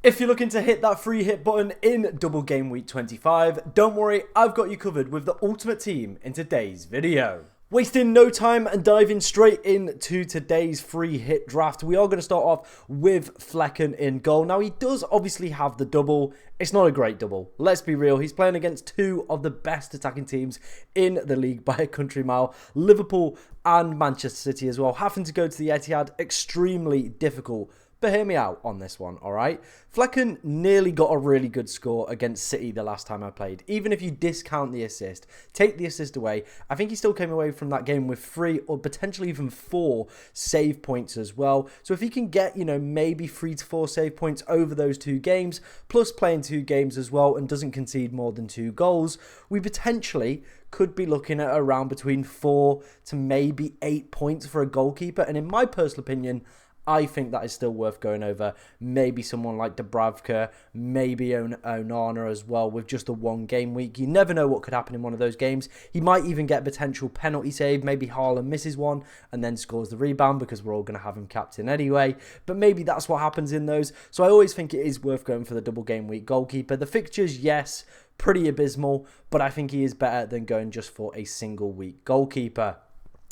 If you're looking to hit that free hit button in double game week 25, don't worry, I've got you covered with the ultimate team in today's video. Wasting no time and diving straight into today's free hit draft, we are going to start off with Flecken in goal. Now, he does obviously have the double. It's not a great double. Let's be real. He's playing against two of the best attacking teams in the league by a country mile. Liverpool and Manchester City as well. Having to go to the Etihad, extremely difficult. But hear me out on this one, alright? Flecken nearly got a really good score against City the last time I played. Even if you discount the assist, take the assist away, I think he still came away from that game with 3 or potentially even 4 save points as well. So if he can get, maybe 3 to 4 save points over those 2 games, plus playing 2 games as well and doesn't concede more than 2 goals, we potentially could be looking at around between 4 to maybe 8 points for a goalkeeper. And in my personal opinion, I think that is still worth going over. Maybe someone like Dubravka, maybe Onana as well with just a 1 game week. You never know what could happen in one of those games. He might even get a potential penalty save. Maybe Haaland misses one and then scores the rebound because we're all going to have him captain anyway. But maybe that's what happens in those. So I always think it is worth going for the double game week goalkeeper. The fixtures, yes, pretty abysmal, but I think he is better than going just for a single week goalkeeper.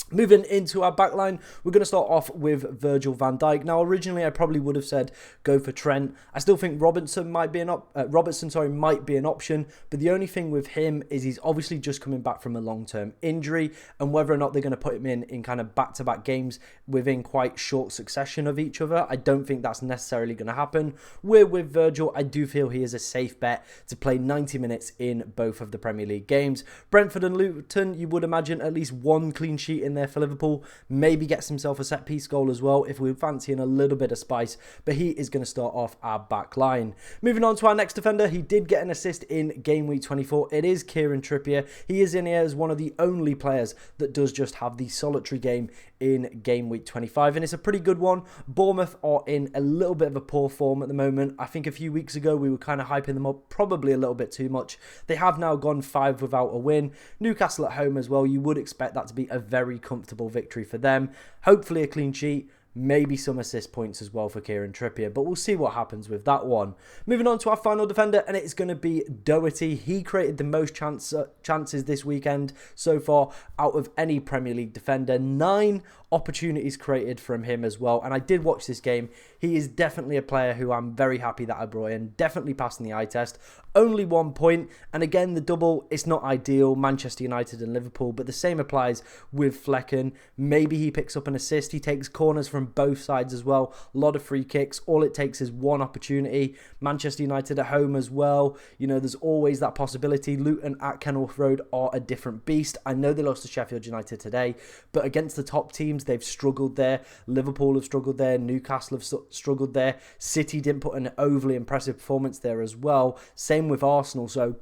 Moving into our backline, we're going to start off with Virgil van Dijk. Now, originally, I probably would have said go for Trent. I still think Robertson might be an option, but the only thing with him is he's obviously just coming back from a long-term injury, and whether or not they're going to put him in kind of back-to-back games within quite short succession of each other, I don't think that's necessarily going to happen. With Virgil, I do feel he is a safe bet to play 90 minutes in both of the Premier League games. Brentford and Luton, you would imagine at least 1 clean sheet in there for Liverpool, maybe gets himself a set piece goal as well if we're fancying a little bit of spice, but he is going to start off our back line. Moving on to our next defender, he did get an assist in game week 24. It is Kieran Trippier. He is in here as one of the only players that does just have the solitary game in game week 25, and it's a pretty good one. Bournemouth are in a little bit of a poor form at the moment. I think a few weeks ago we were kind of hyping them up probably a little bit too much. They have now gone 5 without a win. Newcastle at home as well, you would expect that to be a very comfortable victory for them. Hopefully a clean sheet. Maybe some assist points as well for Kieran Trippier, but we'll see what happens with that one. Moving on to our final defender, and it's going to be Doherty. He created the most chances this weekend so far out of any Premier League defender. 9 opportunities created from him as well, and I did watch this game. He is definitely a player who I'm very happy that I brought in, definitely passing the eye test. Only 1 point, and again, the double, it's not ideal, Manchester United and Liverpool, but the same applies with Flecken. Maybe he picks up an assist, he takes corners from both sides as well, a lot of free kicks, all it takes is 1 opportunity. Manchester United at home as well, there's always that possibility. Luton at Kenilworth Road are a different beast. I know they lost to Sheffield United today, but against the top teams, they've struggled there. Liverpool have struggled there, Newcastle have struggled there, City didn't put an overly impressive performance there as well, same with Arsenal. So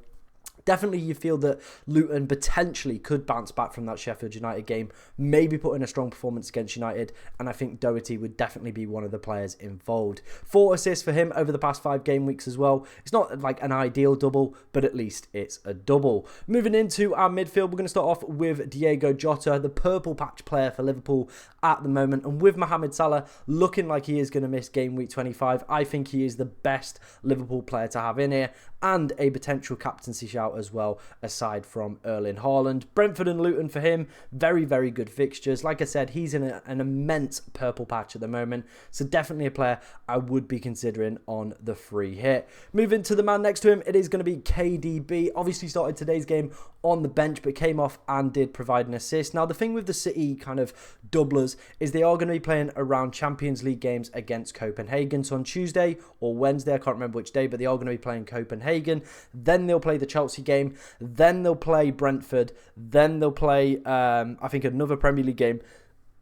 definitely you feel that Luton potentially could bounce back from that Sheffield United game, maybe put in a strong performance against United, and I think Doherty would definitely be one of the players involved. 4 assists for him over the past 5 game weeks as well. It's not like an ideal double, but at least it's a double. Moving into our midfield, we're going to start off with Diego Jota, the purple patch player for Liverpool at the moment, and with Mohamed Salah looking like he is going to miss game week 25, I think he is the best Liverpool player to have in here, and a potential captaincy shout as well, aside from Erling Haaland. Brentford and Luton for him, very, very good fixtures. Like I said, he's in an immense purple patch at the moment, so definitely a player I would be considering on the free hit. Moving to the man next to him, it is going to be KDB. Obviously started today's game on the bench, but came off and did provide an assist. Now, the thing with the City kind of doublers is they are going to be playing around Champions League games against Copenhagen. So on Tuesday or Wednesday, I can't remember which day, but they are going to be playing Copenhagen. Then they'll play the Chelsea game. Then they'll play Brentford. Then they'll play, I think, another Premier League game.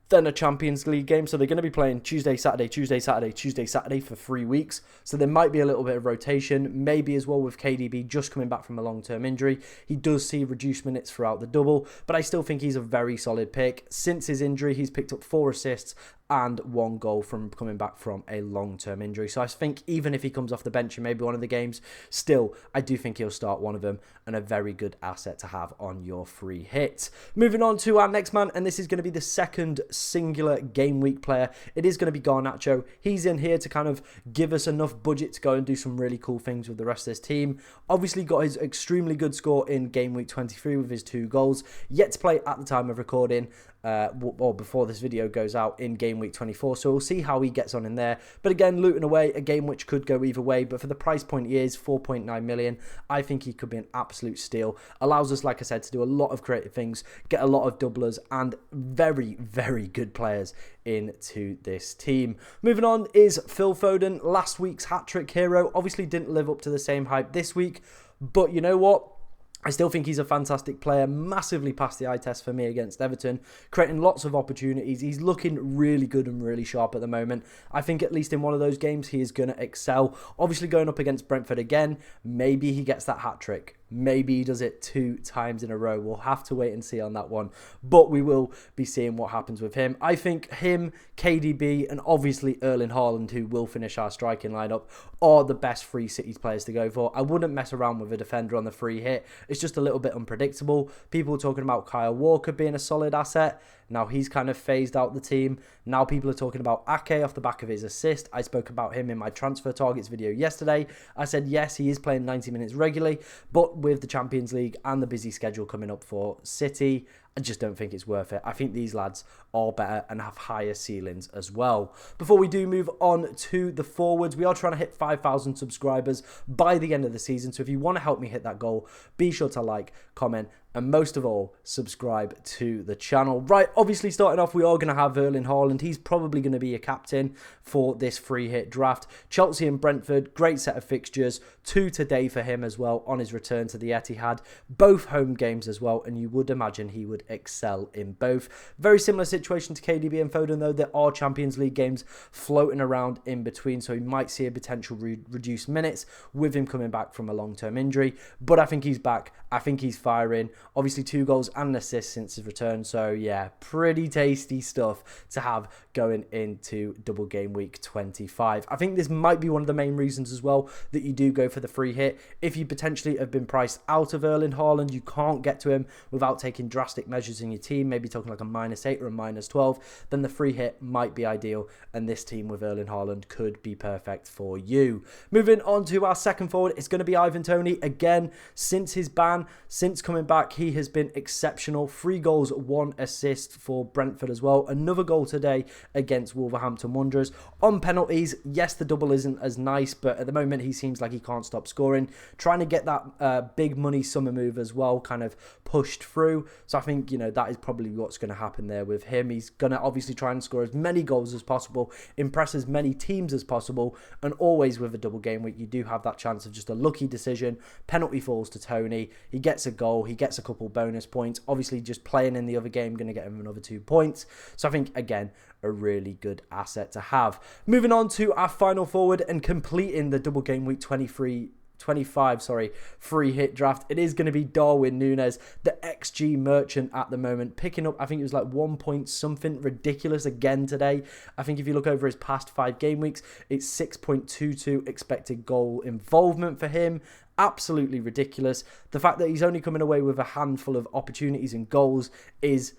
Then a Champions League game. So they're going to be playing Tuesday, Saturday, Tuesday, Saturday, Tuesday, Saturday for 3 weeks. So there might be a little bit of rotation. Maybe as well with KDB just coming back from a long-term injury. He does see reduced minutes throughout the double, but I still think he's a very solid pick. Since his injury, he's picked up 4 assists and 1 goal from coming back from a long-term injury. So I think even if he comes off the bench in maybe one of the games, still, I do think he'll start one of them, and a very good asset to have on your free hit. Moving on to our next man, and this is going to be the second singular game week player. It is going to be Garnacho. He's in here to kind of give us enough budget to go and do some really cool things with the rest of this team. Obviously got his extremely good score in game week 23 with his 2 goals. Yet to play at the time of recording, or before this video goes out, in game week 24, so we'll see how he gets on in there. But again, looting away, a game which could go either way, but for the price point he is, 4.9 million, I think he could be an absolute steal. Allows us, like I said, to do a lot of creative things, get a lot of doublers, and very, very good players into this team. Moving on is Phil Foden, last week's hat-trick hero. Obviously didn't live up to the same hype this week, but you know what? I still think he's a fantastic player, massively passed the eye test for me against Everton, creating lots of opportunities. He's looking really good and really sharp at the moment. I think at least in one of those games, he is going to excel. Obviously going up against Brentford again, maybe he gets that hat-trick. Maybe he does it 2 times in a row. We'll have to wait and see on that one. But we will be seeing what happens with him. I think him, KDB, and obviously Erling Haaland, who will finish our striking lineup, are the best free Cities players to go for. I wouldn't mess around with a defender on the free hit. It's just a little bit unpredictable. People are talking about Kyle Walker being a solid asset. Now he's kind of phased out the team. Now people are talking about Ake off the back of his assist. I spoke about him in my transfer targets video yesterday. I said, yes, he is playing 90 minutes regularly, but with the Champions League and the busy schedule coming up for City, I just don't think it's worth it. I think these lads are better and have higher ceilings as well. Before we do move on to the forwards, we are trying to hit 5,000 subscribers by the end of the season. So if you want to help me hit that goal, be sure to like, comment, and most of all, subscribe to the channel. Right, obviously starting off, we are going to have Erling Haaland. He's probably going to be a captain for this free hit draft. Chelsea and Brentford, great set of fixtures. 2 today for him as well on his return to the Etihad. Both home games as well, and you would imagine he would excel in both. Very similar situation to KDB and Foden though. There are Champions League games floating around in between, so he might see a potential reduced minutes with him coming back from a long-term injury. But I think he's back. I think he's firing. Obviously 2 goals and an assist since his return. So yeah, pretty tasty stuff to have going into double game week 25. I think this might be one of the main reasons as well that you do go for the free hit. If you potentially have been priced out of Erling Haaland, you can't get to him without taking drastic measures in your team, maybe talking like a -8 or a -12, then the free hit might be ideal, and this team with Erling Haaland could be perfect for you. Moving on to our second forward, it's going to be Ivan Toney. Again, since his ban, since coming back, he has been exceptional. 3 goals, 1 assist for Brentford as well. Another goal today against Wolverhampton Wanderers. On penalties, yes, the double isn't as nice, but at the moment he seems like he can't stop scoring. Trying to get that big money summer move as well kind of pushed through. So I think, you know, that is probably what's going to happen there with him. He's going to obviously try and score as many goals as possible, impress as many teams as possible, and always with a double game week, you do have that chance of just a lucky decision. Penalty falls to Toney. He gets a goal. He gets a couple bonus points. Obviously, just playing in the other game going to get him another 2 points. So I think, again, a really good asset to have. Moving on to our final forward and completing the double game week 25 free hit draft, it is going to be Darwin Núñez, the XG merchant at the moment, picking up, I think it was like 1 point something ridiculous again today. I think if you look over his past 5 game weeks, it's 6.22 expected goal involvement for him. Absolutely ridiculous. The fact that he's only coming away with a handful of opportunities and goals is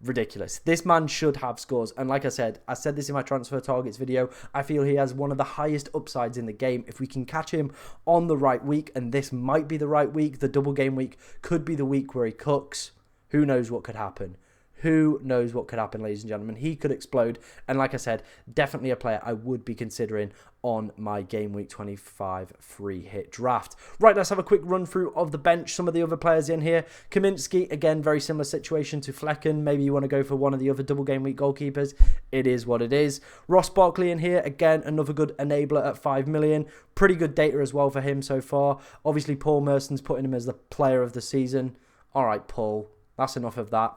ridiculous. This man should have scores, and like I said this in my transfer targets video, I feel he has one of the highest upsides in the game. If we can catch him on the right week, and this might be the right week, the double game week could be the week where he cooks. Who knows what could happen? Who knows what could happen, ladies and gentlemen? He could explode. And like I said, definitely a player I would be considering on my Game Week 25 free hit draft. Right, let's have a quick run through of the bench. Some of the other players in here. Kaminsky, again, very similar situation to Flecken. Maybe you want to go for one of the other double Game Week goalkeepers. It is what it is. Ross Barkley in here. Again, another good enabler at 5 million. Pretty good data as well for him so far. Obviously, Paul Merson's putting him as the player of the season. All right, Paul, that's enough of that.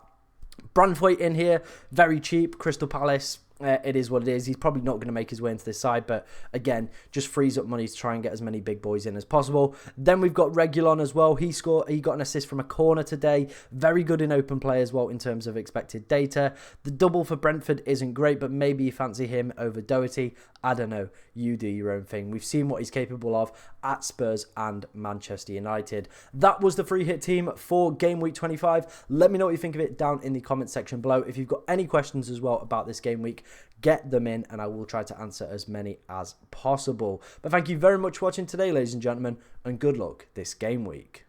Brandthwaite in here, very cheap. Crystal Palace, It is what it is. He's probably not going to make his way into this side, but again, just frees up money to try and get as many big boys in as possible. Then we've got Reguilon as well. He got an assist from a corner today. Very good in open play as well in terms of expected data. The double for Brentford isn't great, but maybe you fancy him over Doherty. I don't know. You do your own thing. We've seen what he's capable of at Spurs and Manchester United. That was the free hit team for game week 25. Let me know what you think of it down in the comment section below. If you've got any questions as well about this game week, get them in and I will try to answer as many as possible. But thank you very much for watching today, ladies and gentlemen, and good luck this game week.